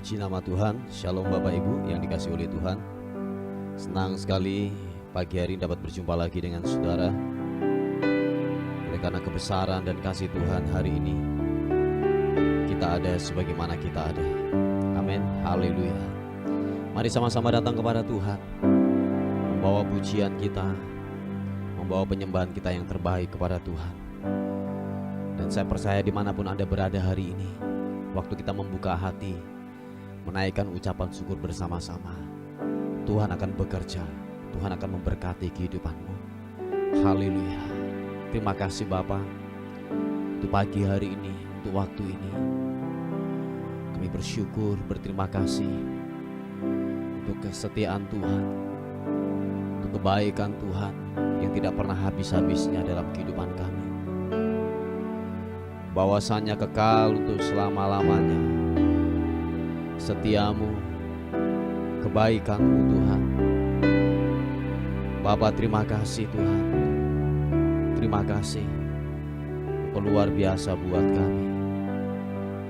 Puji nama Tuhan. Shalom Bapak Ibu yang dikasihi oleh Tuhan. Senang sekali pagi hari dapat berjumpa lagi dengan saudara. Oleh karena kebesaran dan kasih Tuhan, hari ini kita ada sebagaimana kita ada. Amin. Haleluya. Mari sama-sama datang kepada Tuhan, membawa pujian kita, membawa penyembahan kita yang terbaik kepada Tuhan. Dan saya percaya dimanapun Anda berada hari ini, waktu kita membuka hati, menaikkan ucapan syukur bersama-sama, Tuhan akan bekerja, Tuhan akan memberkati kehidupanmu. Haleluya. Terima kasih Bapa untuk pagi hari ini, untuk waktu ini. Kami bersyukur, berterima kasih untuk kesetiaan Tuhan, untuk kebaikan Tuhan yang tidak pernah habis-habisnya dalam kehidupan kami. Bahwasanya kekal untuk selama-lamanya. Setiamu, kebaikanmu Tuhan. Bapa, terima kasih Tuhan. Terima kasih untuk luar biasa buat kami.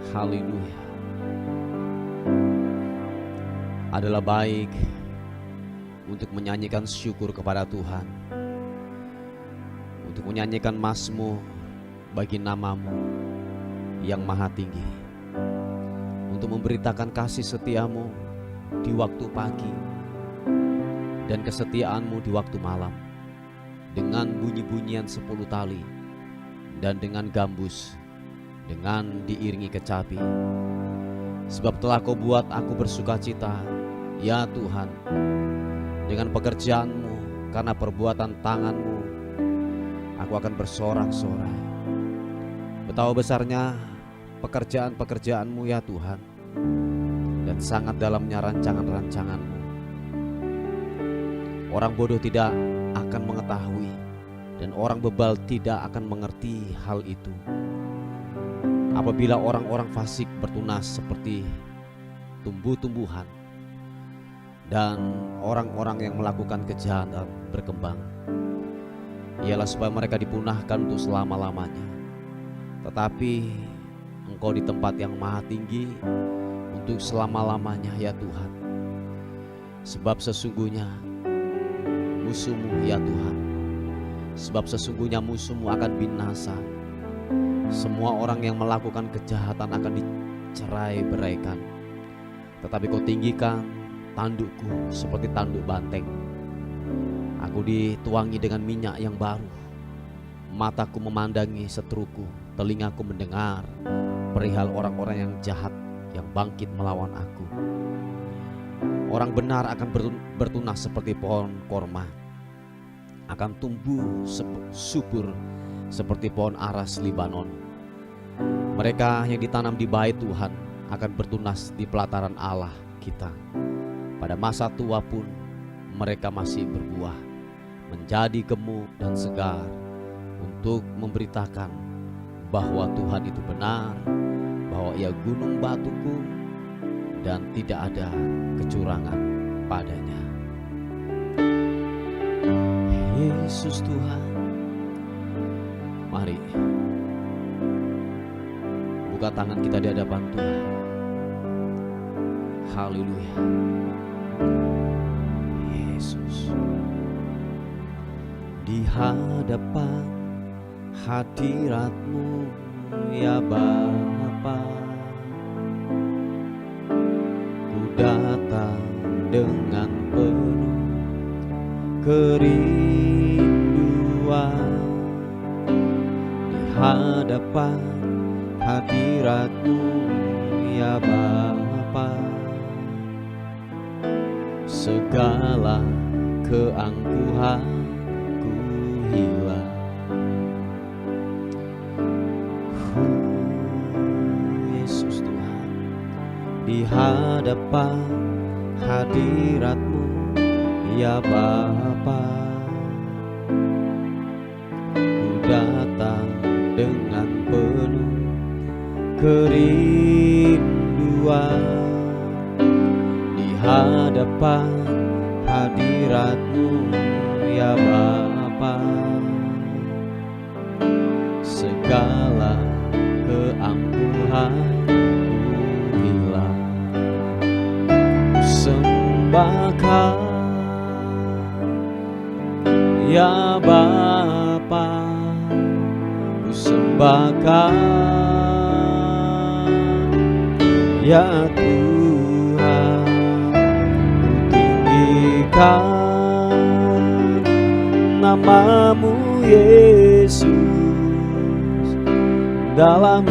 Haleluya. Adalah baik untuk menyanyikan syukur kepada Tuhan, untuk menyanyikan mazmur bagi namamu yang maha tinggi, untuk memberitakan kasih setiamu di waktu pagi dan kesetiaanmu di waktu malam, dengan bunyi-bunyian 10 tali dan dengan gambus, dengan diiringi kecapi. Sebab telah kau buat aku bersukacita, ya Tuhan, dengan pekerjaanmu, karena perbuatan tanganmu aku akan bersorak-sorai. Betapa besarnya pekerjaan-pekerjaanmu ya Tuhan, dan sangat dalamnya rancangan-rancanganmu. Orang bodoh tidak akan mengetahui, dan orang bebal tidak akan mengerti hal itu. Apabila orang-orang fasik bertunas seperti tumbuh-tumbuhan, dan orang-orang yang melakukan kejahatan berkembang, ialah supaya mereka dipunahkan untuk selama-lamanya. Tetapi Engkau di tempat yang maha tinggi untuk selama-lamanya ya Tuhan. Sebab sesungguhnya musuhmu ya Tuhan, sebab sesungguhnya musuhmu akan binasa. Semua orang yang melakukan kejahatan akan dicerai-beraikan. Tetapi kau tinggikan tandukku seperti tanduk banteng. Aku dituangi dengan minyak yang baru. Mataku memandangi seteruku, telingaku mendengar perihal orang-orang yang jahat yang bangkit melawan aku. Orang benar akan bertunas seperti pohon korma, akan tumbuh subur seperti pohon aras Libanon. Mereka yang ditanam di bait Tuhan akan bertunas di pelataran Allah kita. Pada masa tua pun mereka masih berbuah, menjadi gemuk dan segar, untuk memberitakan bahwa Tuhan itu benar, bahwa Ia gunung batuku dan tidak ada kecurangan padanya. Yesus Tuhan, mari buka tangan kita di hadapan Tuhan. Haleluya. Yesus, di hadapan hadirat-Mu ya Bapa, ku datang dengan penuh kerinduan. Di hadapan hadirat-Mu ya Bapa, segala keangkuhanku hilang. Yesus Tuhan, di hadapan hadirat-Mu ya Bapa, ku datang dengan penuh kerinduan. Di hadapan hadirat-Mu ya Bapa, segala keangkuhanku hilang. sembahkan, ya Bapa, ku sembahkan, ya Tuhan, ku tinggikan nama-Mu Yesus dalam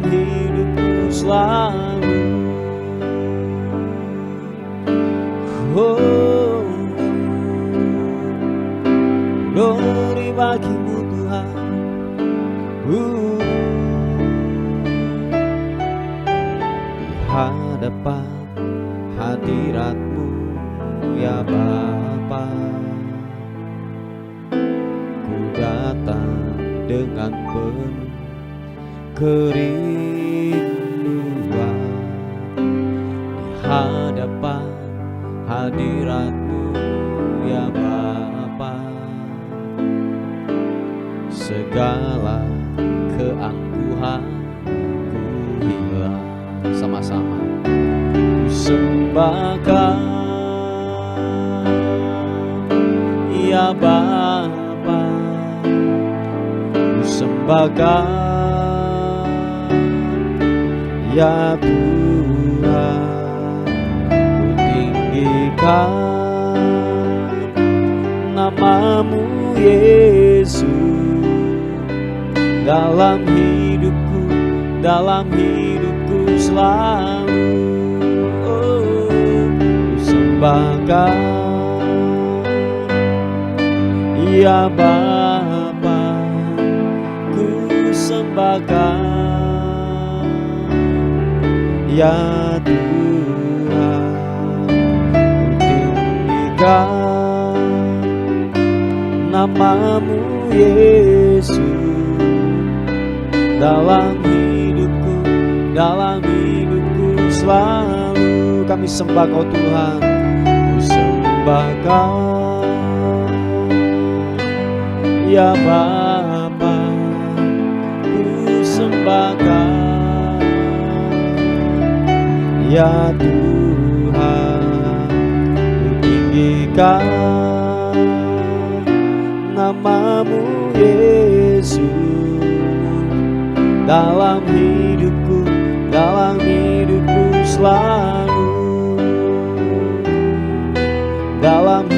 hidupku selalu. Oh, glory bagi-Mu Tuhan. Di hadapan hadirat-Mu ya Bapa, ku datang dengan penuh kerinduan. Di hadapan hadirat-Mu ya Bapa, segala keangkuhan ku hilang. Sama-sama ku sembahkan, ya Bapa, ku sembahkan, ya Tuhan, ku tinggikan nama-Mu Yesus dalam hidupku selalu. Oh, ku sembahkan, ya Bapa, ku sembahkan, ya Tuhan, ku tinggikan nama-Mu Yesus dalam hidupku selalu. Kami sembah Kau Tuhan, ku sembahkan, ya Bapa, ku sembahkan, ya Tuhan, ku tinggikan nama-Mu Yesus dalam hidupku selalu. Dalam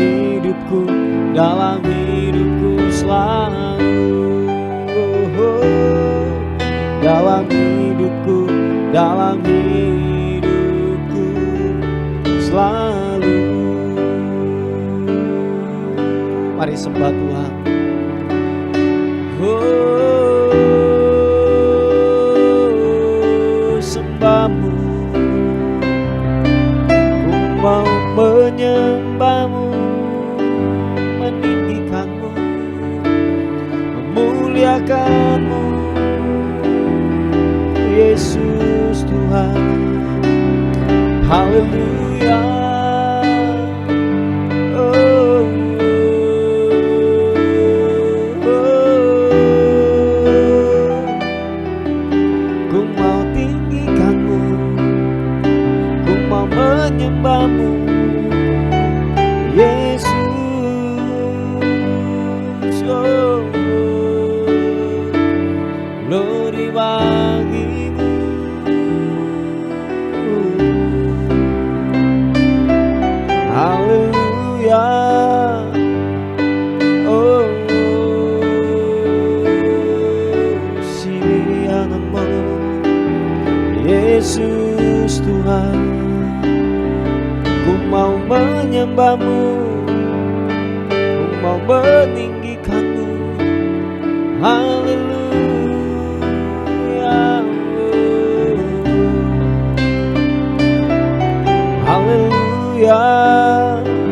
hidupku selalu. Oh, dalam hidupku selalu. Mari sembah Tuhan. Oh, sembah-Mu, ku mau menyembah-Mu, meninggikan-Mu, memuliakan-Mu, Yesus Tuhan. Haleluya. Menyembah-Mu Yesus. Oh, glory bagi-Mu. Haleluya. Oh, silihan-Mu Yesus Tuhan. Ku mau menyembah-Mu, ku mau meninggikan-Mu. Haleluya. Haleluya.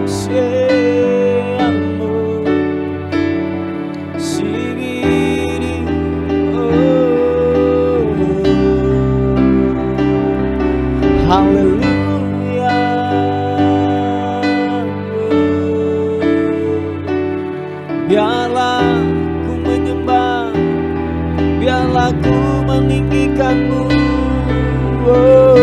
Siamu sibiri. Oh, haleluya. Biarlah ku menyembah, biarlah ku meninggikan-Mu. Oh,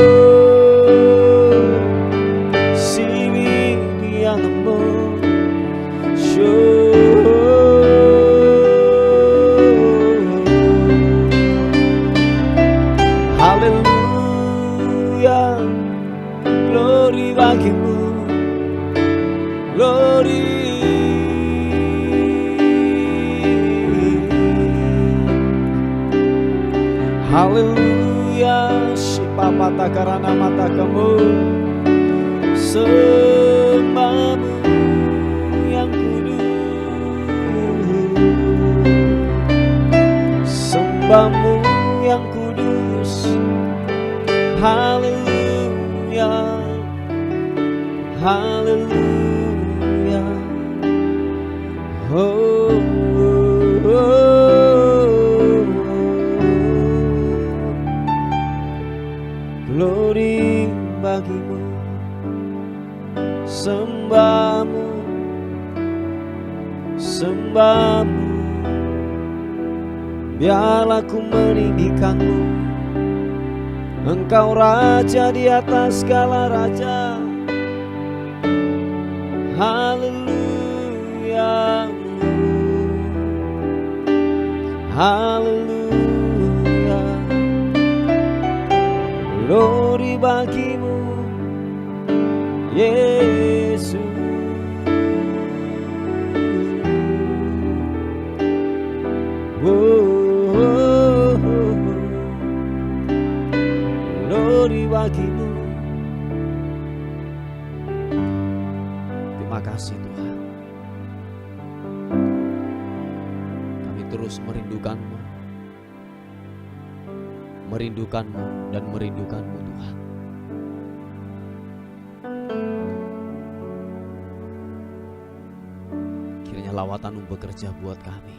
Haleluya, Shipapata karana mata kamu, sembahmu yang kudus, sembahmu yang kudus. Haleluya, haleluya. Oh, oh, oh. Glory bagimu, sembahmu, sembahmu. Biarlah ku meninggikanmu, Engkau Raja di atas segala raja. Haleluya, haleluya. Glory bagimu, Yesus. Oh, oh, oh. Glory bagimu. Terima kasih Tuhan. Kami terus merindukanmu, merindukanmu dan merindukanmu Tuhan. Kiranya lawatanmu bekerja buat kami.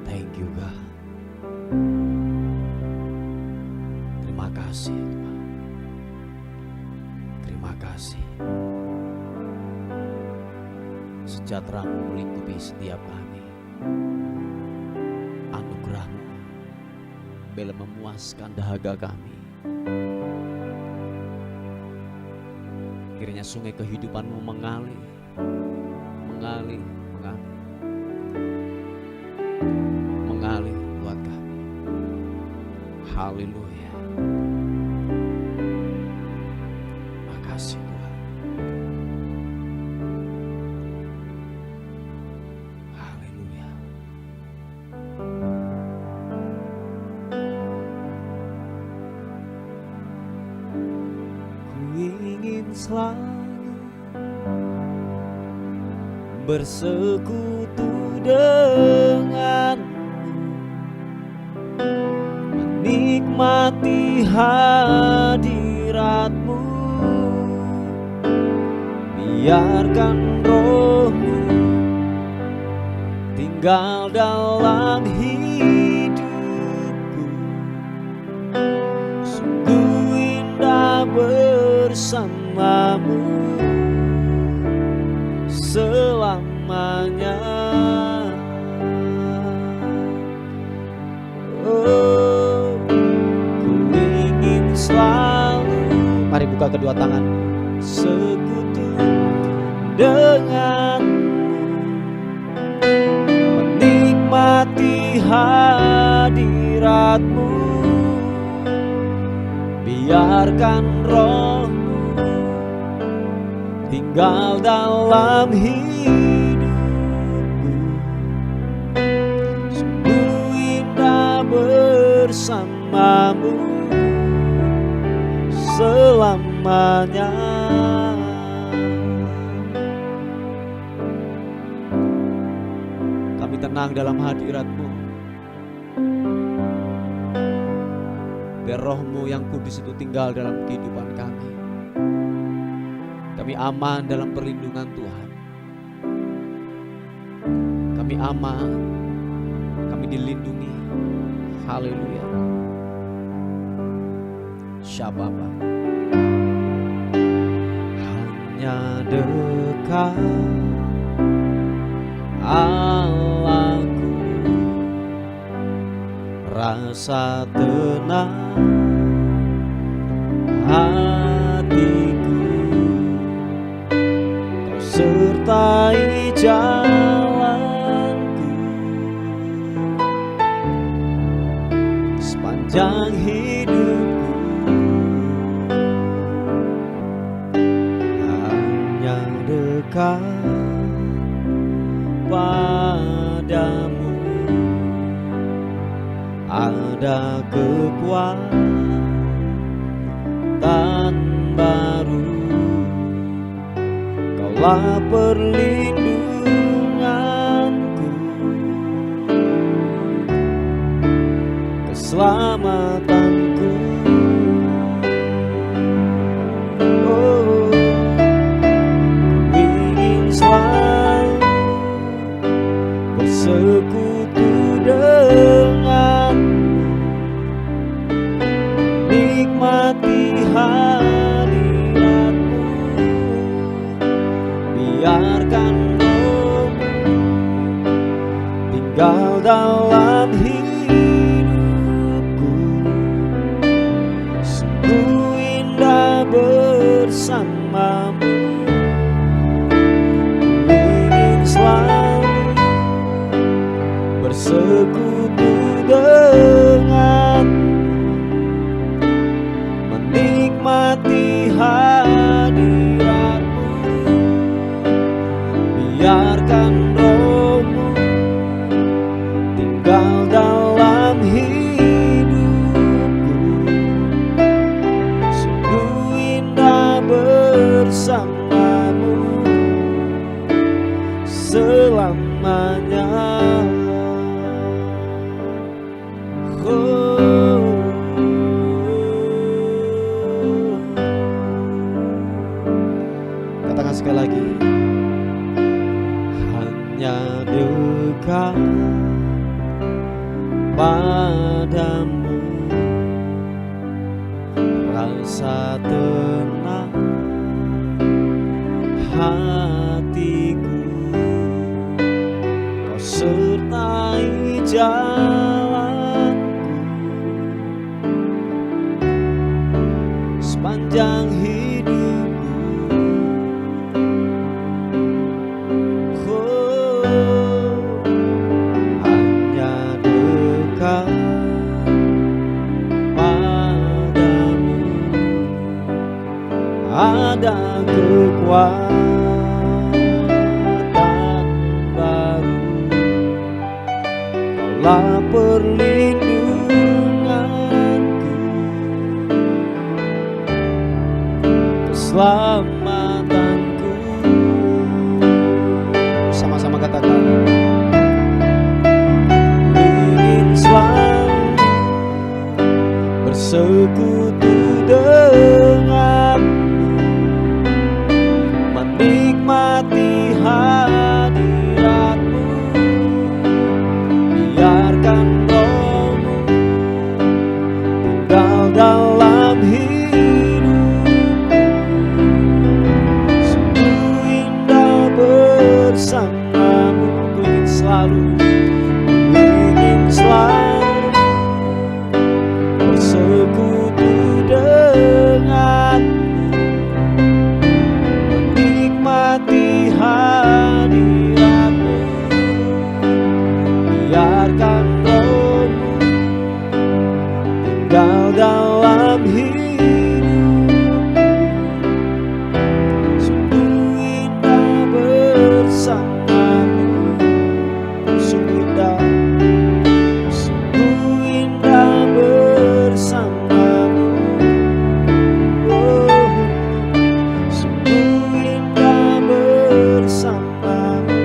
Thank you God. Terima kasih Tuhan. Terima kasih. Sejahtera-Mu melingkupi setiap kami. Anugerah-Mu bela memuaskan dahaga kami. Kiranya sungai kehidupan-Mu mengalir, mengalir, mengalir, mengalir buat kami. Haleluya. Makasih Tuhan. Haleluya. Ku ingin selalu bersekutu denganmu, menikmati hadirat-Mu. Biarkan Roh-Mu tinggal dalam hidupku. Sungguh indah bersama-Mu selamanya. Oh, ku ingin selalu, mari buka kedua tangan, sekutu denganmu, menikmati hadirat-Mu. Biarkan Roh-Mu tinggal dalam hidupku. Sungguh indah bersama-Mu selamanya. Kami tenang dalam hadirat-Mu. Biar Roh-Mu yang kudus itu tinggal dalam kehidupan kami. Kami aman dalam perlindungan Tuhan. Kami aman, kami dilindungi. Haleluya. Syababa. Hanya dekat Allahku, rasa tenang hatiku. Kau sertai jalanku sepanjang hidupku. Hanya dekat padamu, ada kekuatan baru. Kaulah perlindunganku, keselamatanku. Oh, ku ingin selalu bersekutu dengan, nikmati hadiratmu. Biarkan Roh-Mu tinggal dalam hidupku. Sungguh indah bersamamu. Ku ingin selalu bersekutu dengan, menikmati hadiratmu. Biarkan Roh-Mu tinggal dalam hidupku. Sungguh indah bersamamu selamanya. Katakan sekali lagi, hanya dekat padamu, rasa tenang hatiku. Kau sertai jalanku sepanjang hidupku. Hanya dekat padamu ada kekuatan baru. Kaulah perlindunganku, keselamatanku. Sama-sama katakan, ingin selalu bersekutu denganmu, menikmati hadiratmu. Biarkan Roh-Mu tinggal dalam hidupku. Sungguh indah bersamamu. Ku ingin selalu, ku ingin selalu bersekutu denganmu, menikmati hadiratmu. Biarkan Roh-Mu tinggal dalam hidupku. Sungguh indah bersamamu. Sungguh indah, sungguh indah bersamamu. Oh, sungguh indah bersamamu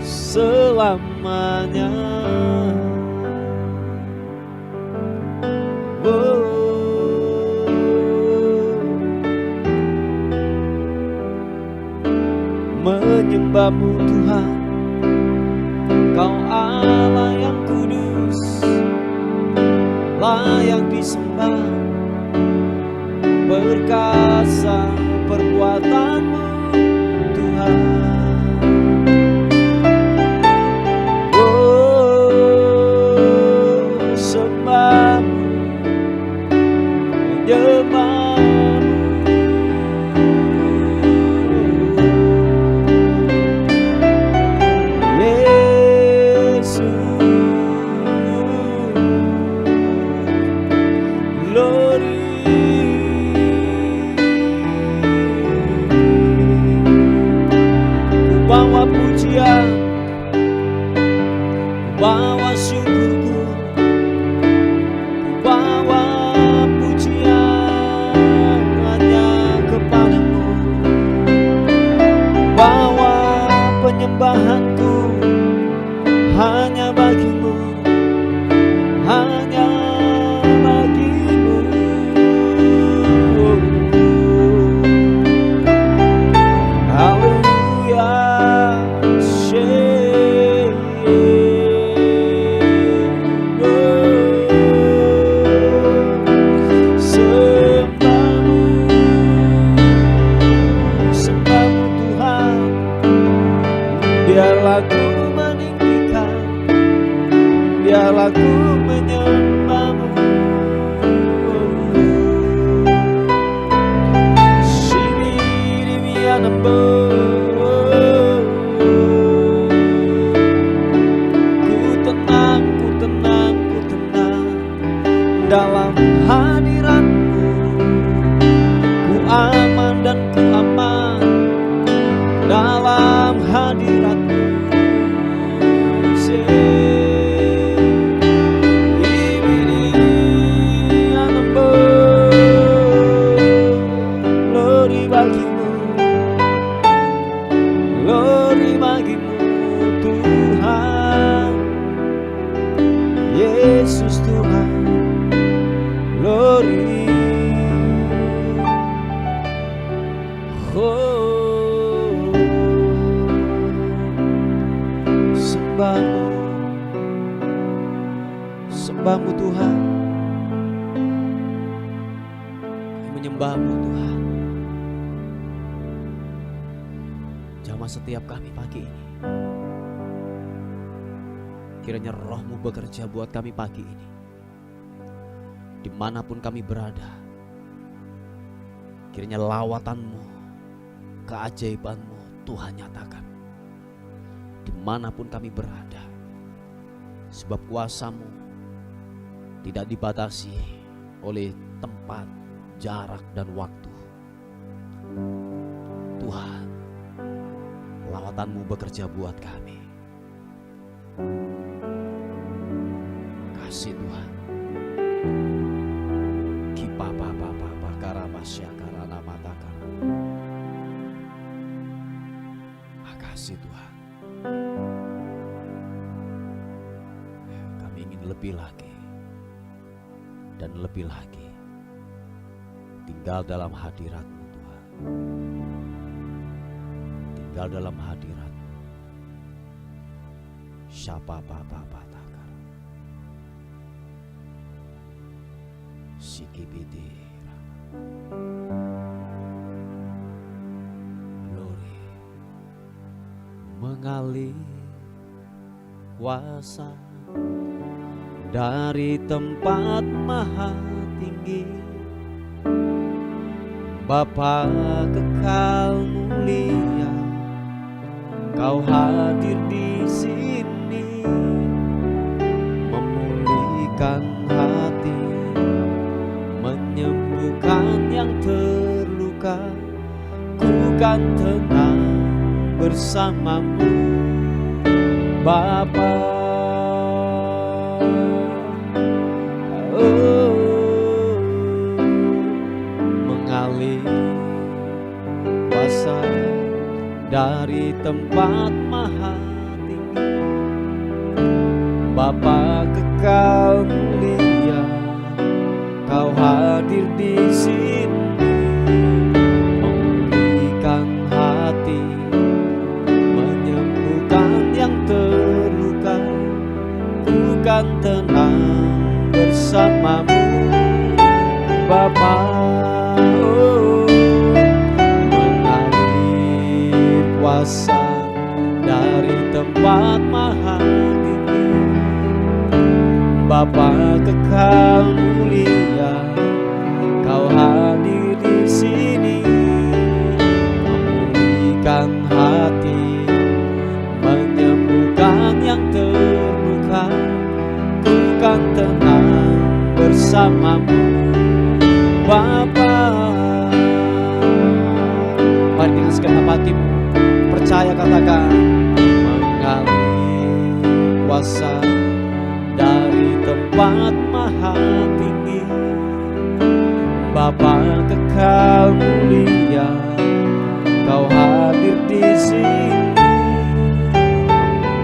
selamanya. Oh, menyembah-Mu Tuhan, Kau Allah yang kudus, layak disembah. Perkasa perbuatan-Mu Tuhan. Sembah-Mu, menyembah-Mu. Yesus, glory. Ku bawa pujian menyembah-Mu Tuhan. Kami menyembah-Mu Tuhan. Jamah setiap kami pagi ini. Kiranya Roh-Mu bekerja buat kami pagi ini. Dimanapun kami berada, kiranya lawatan-Mu, keajaiban-Mu Tuhan nyatakan. Dimanapun kami berada, sebab kuasa-Mu tidak dibatasi oleh tempat, jarak, dan waktu. Tuhan, lawatan-Mu bekerja buat kami. Kasih Tuhan. Makasih Tuhan. Kami ingin lebih lagi dan lebih lagi tinggal dalam hadirat-Mu Tuhan. Tinggal dalam hadirat-Mu. Syapa papa takar. Sikibidi. Glory. Mengalir kuasa dari tempat maha tinggi, Bapa kekal mulia, Kau hadir di sini, memulihkan hati, menyembuhkan yang terluka. Ku kan tenang bersama-Mu Bapa. Mengalir kuasa dari tempat maha tinggi, Bapa kekal mulia, Kau hadir di sini, memulihkan hati, menyembuhkan yang terluka. Ku kan tenang bersama-Mu Bapa. Mengalir kuasa dari tempat maha tinggi, Bapa kekal mulia, Kau hadir di sini, memulihkan hati, menyembuhkan yang terluka. Ku kan tenang bersama-Mu Bapa. Mari dengan segenap hatimu percaya, katakan. Mengalir kuasa dari tempat maha tinggi, Bapa kekal mulia, Kau hadir di sini,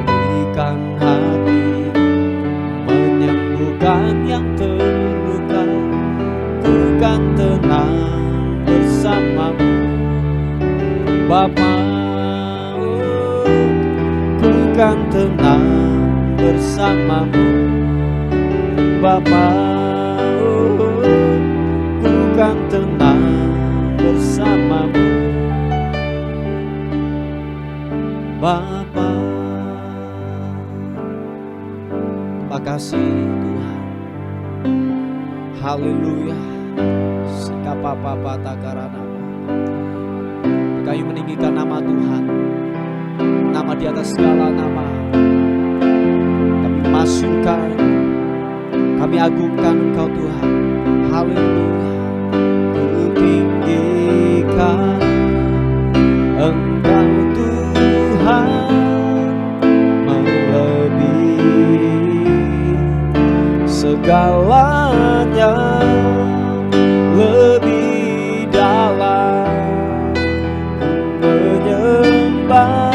memulihkan hati, menyembuhkan yang terluka. Ku kan tenang bersama-Mu Bapa. Ku kan tenang bersama-Mu Bapa. Ku kan tenang bersama-Mu Bapa. Terima kasih Tuhan. Haleluya. Sikapapa takarana. Kami meninggikan nama Tuhan, nama di atas segala nama. Kami masukkan, kami agungkan Engkau Tuhan. Haleluya. Ku tinggikan Engkau Tuhan, melebihi segalanya, lebih dalam menyembah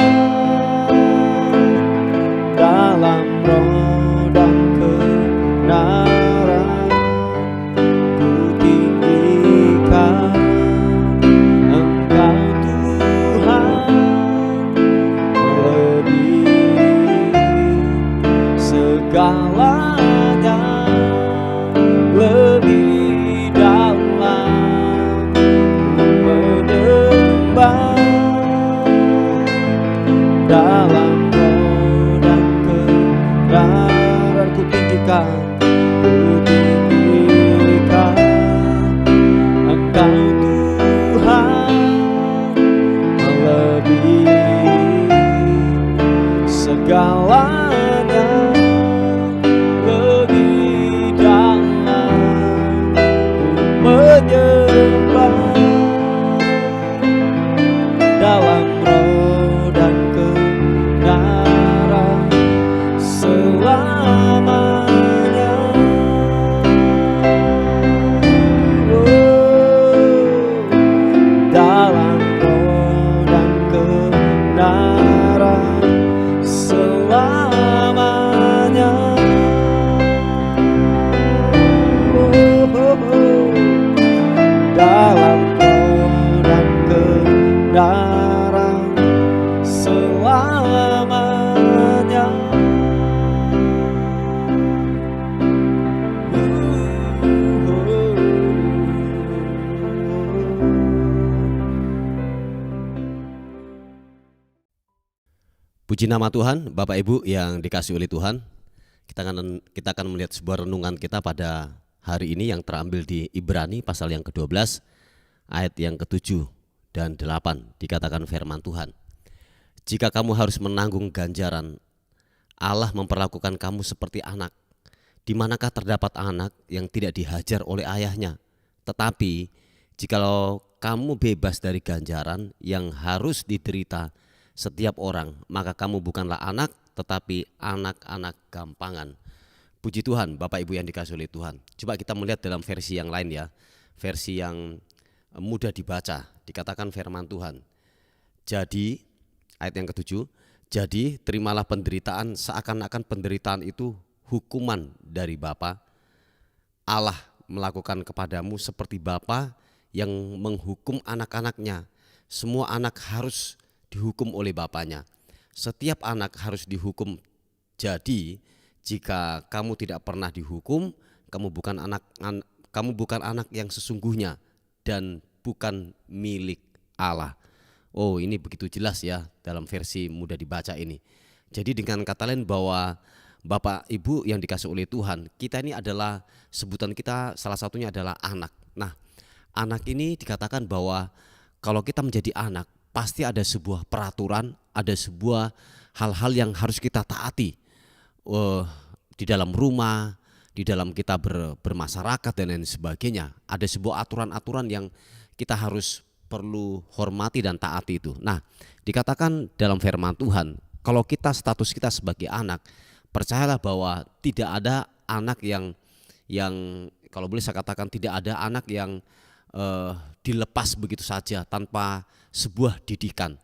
dalam roh dan kebenaran. Ku tinggikan Puji nama Tuhan, Bapak Ibu yang dikasihi oleh Tuhan. Kita akan melihat sebuah renungan kita pada hari ini yang terambil di Ibrani pasal yang ke-12 ayat yang ke-7 dan 8. Dikatakan firman Tuhan, jika kamu harus menanggung ganjaran, Allah memperlakukan kamu seperti anak. Di manakah terdapat anak yang tidak dihajar oleh ayahnya? Tetapi jikalau kamu bebas dari ganjaran yang harus diderita setiap orang, maka kamu bukanlah anak, tetapi anak-anak gampangan. Puji Tuhan, Bapak Ibu yang dikasihi oleh Tuhan. Coba kita melihat dalam versi yang lain ya, versi yang mudah dibaca. Dikatakan firman Tuhan, jadi ayat yang ke-7, jadi terimalah penderitaan seakan-akan penderitaan itu hukuman dari Bapa. Allah melakukan kepadamu seperti Bapa yang menghukum anak-anaknya. Semua anak harus dihukum oleh bapaknya. Setiap anak harus dihukum. Jadi jika kamu tidak pernah dihukum, kamu bukan anak yang sesungguhnya dan bukan milik Allah. Oh, ini begitu jelas ya dalam versi mudah dibaca ini. Jadi dengan kata lain bahwa Bapak Ibu yang dikasihi oleh Tuhan, kita ini adalah, sebutan kita salah satunya adalah anak. Nah, anak ini dikatakan bahwa kalau kita menjadi anak, pasti ada sebuah peraturan, ada sebuah hal-hal yang harus kita taati di dalam rumah, di dalam kita bermasyarakat dan lain sebagainya. Ada sebuah aturan-aturan yang kita harus perlu hormati dan taati itu. Nah, dikatakan dalam firman Tuhan, kalau kita status kita sebagai anak, percayalah bahwa tidak ada anak yang kalau boleh saya katakan tidak ada anak yang dilepas begitu saja tanpa sebuah didikan.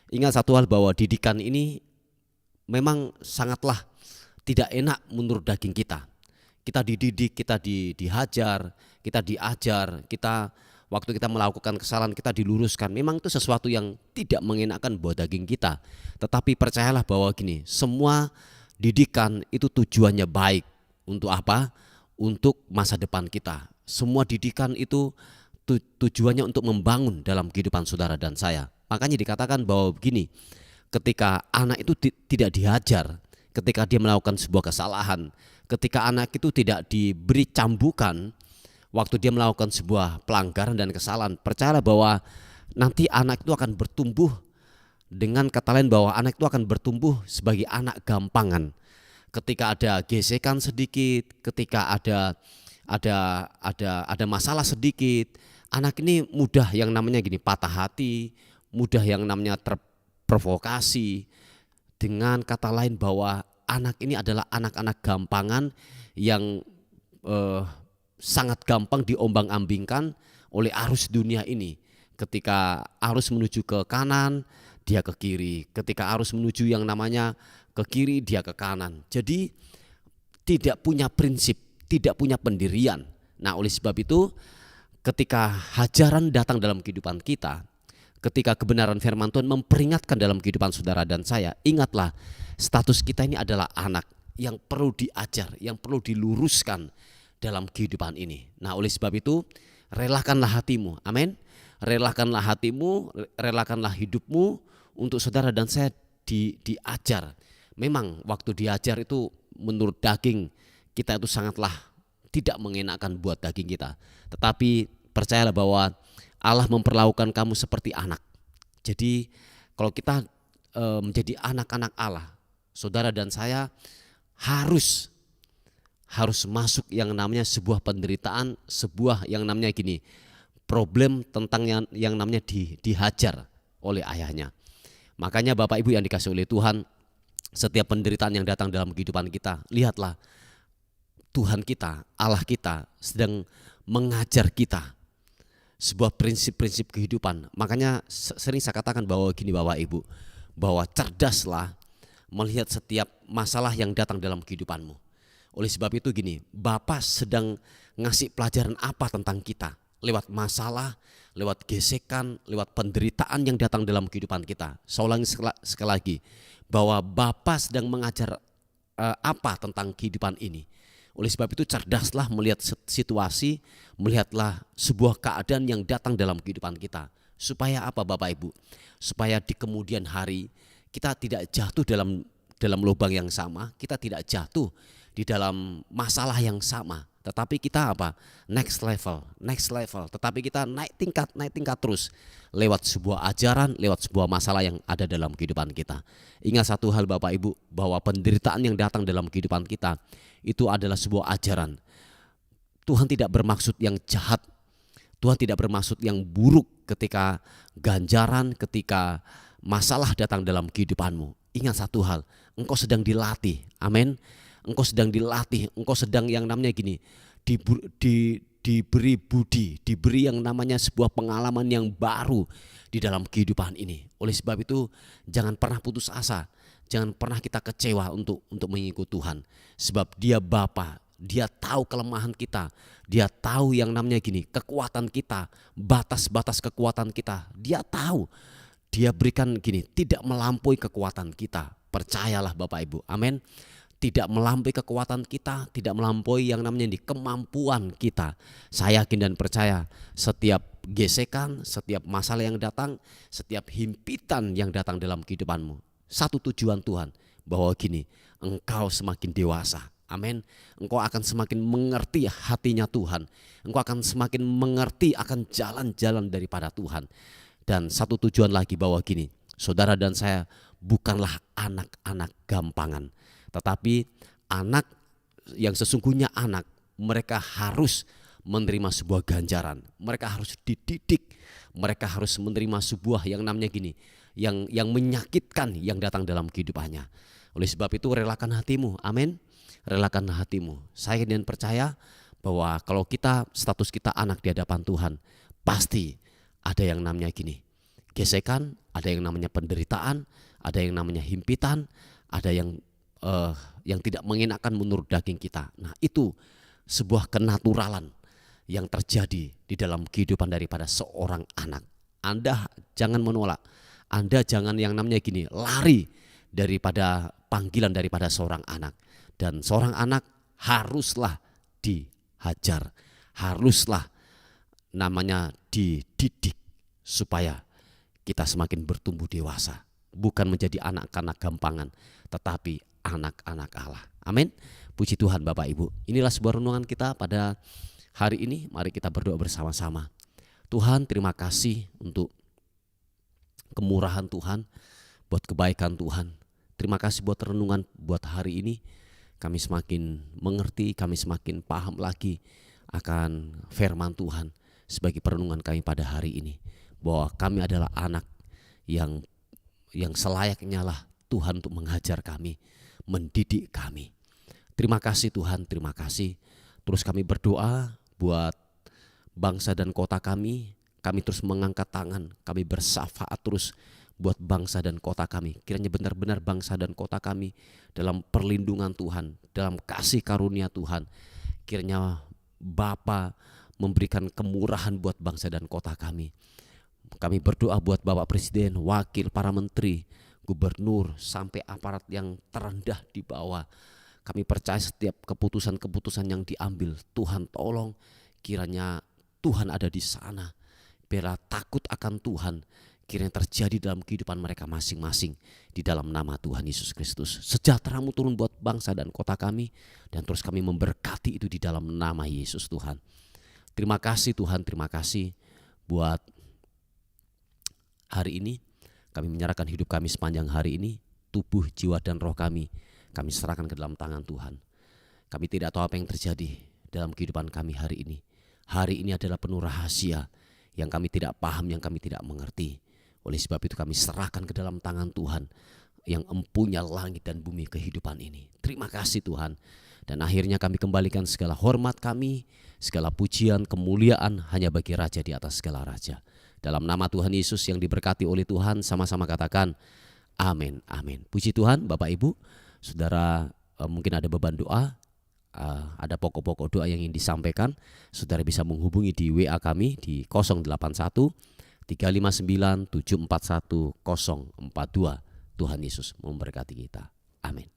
Ingat satu hal, bahwa didikan ini memang sangatlah tidak enak menurut daging kita. Kita dididik, kita dihajar, kita diajar, kita waktu kita melakukan kesalahan kita diluruskan. Memang itu sesuatu yang tidak mengenakan buat daging kita. Tetapi percayalah bahwa gini, semua didikan itu tujuannya baik. Untuk apa? Untuk masa depan kita. Semua didikan itu tujuannya untuk membangun dalam kehidupan saudara dan saya. Makanya dikatakan bahwa begini, ketika anak itu tidak dihajar, ketika dia melakukan sebuah kesalahan, ketika anak itu tidak diberi cambukan waktu dia melakukan sebuah pelanggaran dan kesalahan, percayalah bahwa nanti anak itu akan bertumbuh, dengan kata lain bahwa anak itu akan bertumbuh sebagai anak gampangan. Ketika ada gesekan sedikit, ketika ada masalah sedikit, anak ini mudah yang namanya gini, patah hati, mudah yang namanya terprovokasi. Dengan kata lain bahwa anak ini adalah anak-anak gampangan yang sangat gampang diombang-ambingkan oleh arus dunia ini. Ketika arus menuju ke kanan, dia ke kiri. Ketika arus menuju yang namanya ke kiri, dia ke kanan. Jadi tidak punya prinsip, tidak punya pendirian. Nah, oleh sebab itu ketika hajaran datang dalam kehidupan kita, ketika kebenaran firman Tuhan memperingatkan dalam kehidupan saudara dan saya, ingatlah status kita ini adalah anak yang perlu diajar, yang perlu diluruskan dalam kehidupan ini. Nah, oleh sebab itu relakanlah hatimu, amin. Relakanlah hatimu, relakanlah hidupmu untuk saudara dan saya diajar. Memang waktu diajar itu menurut daging kita itu sangatlah tidak mengenakan buat daging kita. Tetapi percayalah bahwa Allah memperlakukan kamu seperti anak. Jadi kalau kita menjadi anak-anak Allah, saudara dan saya harus masuk yang namanya sebuah penderitaan, sebuah yang namanya gini, problem tentang yang namanya dihajar oleh ayahnya. Makanya Bapak Ibu yang dikasihi oleh Tuhan, setiap penderitaan yang datang dalam kehidupan kita, lihatlah Tuhan kita, Allah kita sedang mengajar kita sebuah prinsip-prinsip kehidupan. Makanya sering saya katakan bahwa gini Bapak Ibu, bahwa cerdaslah melihat setiap masalah yang datang dalam kehidupanmu. Oleh sebab itu gini, Bapa sedang ngasih pelajaran apa tentang kita, lewat masalah, lewat gesekan, lewat penderitaan yang datang dalam kehidupan kita. Saya ulangi sekali lagi, bahwa Bapa sedang mengajar apa tentang kehidupan ini. Oleh sebab itu cerdaslah melihat situasi, melihatlah sebuah keadaan yang datang dalam kehidupan kita. Supaya apa Bapak Ibu? Supaya di kemudian hari kita tidak jatuh dalam lubang yang sama, kita tidak jatuh di dalam masalah yang sama, tetapi kita apa? Next level. Tetapi kita naik tingkat terus lewat sebuah ajaran, lewat sebuah masalah yang ada dalam kehidupan kita. Ingat satu hal Bapak Ibu, bahwa penderitaan yang datang dalam kehidupan kita itu adalah sebuah ajaran. Tuhan tidak bermaksud yang jahat, Tuhan tidak bermaksud yang buruk ketika ganjaran, ketika masalah datang dalam kehidupanmu. Ingat satu hal, engkau sedang dilatih, amin. Engkau sedang dilatih, engkau sedang yang namanya gini, diberi budi, diberi yang namanya sebuah pengalaman yang baru di dalam kehidupan ini. Oleh sebab itu jangan pernah putus asa, jangan pernah kita kecewa untuk mengikuti Tuhan. Sebab Dia Bapa, Dia tahu kelemahan kita, Dia tahu yang namanya gini, kekuatan kita, batas-batas kekuatan kita. Dia tahu, Dia berikan gini, tidak melampaui kekuatan kita. Percayalah Bapak Ibu, amin. Tidak melampaui kekuatan kita, tidak melampaui yang namanya ini kemampuan kita. Saya yakin dan percaya setiap gesekan, setiap masalah yang datang, setiap himpitan yang datang dalam kehidupanmu, satu tujuan Tuhan, bahwa gini, engkau semakin dewasa. Amin. Engkau akan semakin mengerti hatinya Tuhan. Engkau akan semakin mengerti akan jalan-jalan daripada Tuhan. Dan satu tujuan lagi, bahwa gini, saudara dan saya bukanlah anak-anak gampangan, tetapi anak yang sesungguhnya anak, mereka harus menerima sebuah ganjaran. Mereka harus dididik, mereka harus menerima sebuah yang namanya gini, yang menyakitkan yang datang dalam kehidupannya. Oleh sebab itu relakan hatimu, amin. Relakan hatimu. Saya dan percaya bahwa kalau kita, status kita anak di hadapan Tuhan, pasti ada yang namanya gini, gesekan, ada yang namanya penderitaan, ada yang namanya himpitan, ada yang tidak mengenakan menurut daging kita. Nah, itu sebuah kenaturalan yang terjadi di dalam kehidupan daripada seorang anak. Anda jangan menolak, Anda jangan yang namanya gini, lari daripada panggilan daripada seorang anak. Dan seorang anak haruslah dihajar, haruslah namanya dididik supaya kita semakin bertumbuh dewasa. Bukan menjadi anak-anak gampangan, tetapi anak-anak Allah. Amin. Puji Tuhan Bapak Ibu. Inilah sebuah renungan kita pada hari ini. Mari kita berdoa bersama-sama. Tuhan, terima kasih untuk kemurahan Tuhan, buat kebaikan Tuhan. Terima kasih buat renungan buat hari ini. Kami semakin mengerti, kami semakin paham lagi akan firman Tuhan sebagai perenungan kami pada hari ini. Bahwa kami adalah anak yang selayaknya lah Tuhan untuk mengajar kami, mendidik kami. Terima kasih Tuhan, terima kasih. Terus kami berdoa buat bangsa dan kota kami. Kami terus mengangkat tangan, kami bersyafaat terus buat bangsa dan kota kami. Kiranya benar-benar bangsa dan kota kami dalam perlindungan Tuhan, dalam kasih karunia Tuhan. Kiranya Bapa memberikan kemurahan buat bangsa dan kota kami. Kami berdoa buat Bapak Presiden, wakil, para menteri, gubernur, sampai aparat yang terendah di bawah. Kami percaya setiap keputusan-keputusan yang diambil, Tuhan tolong kiranya Tuhan ada di sana. Biarlah takut akan Tuhan kiranya terjadi dalam kehidupan mereka masing-masing di dalam nama Tuhan Yesus Kristus. Sejahtera-Mu turun buat bangsa dan kota kami, dan terus kami memberkati itu di dalam nama Yesus Tuhan. Terima kasih Tuhan, terima kasih buat hari ini. Kami menyerahkan hidup kami sepanjang hari ini, tubuh, jiwa, dan roh kami serahkan ke dalam tangan Tuhan. Kami tidak tahu apa yang terjadi dalam kehidupan kami hari ini. Hari ini adalah penuh rahasia yang kami tidak paham, yang kami tidak mengerti. Oleh sebab itu kami serahkan ke dalam tangan Tuhan yang empunya langit dan bumi kehidupan ini. Terima kasih Tuhan. Dan akhirnya kami kembalikan segala hormat kami, segala pujian, kemuliaan hanya bagi Raja di atas segala raja. Dalam nama Tuhan Yesus yang diberkati oleh Tuhan, sama-sama katakan amin, amin. Puji Tuhan Bapak Ibu, Saudara, mungkin ada beban doa, ada pokok-pokok doa yang ingin disampaikan. Saudara bisa menghubungi di WA kami di 081 359 741 042. Tuhan Yesus memberkati kita. Amin.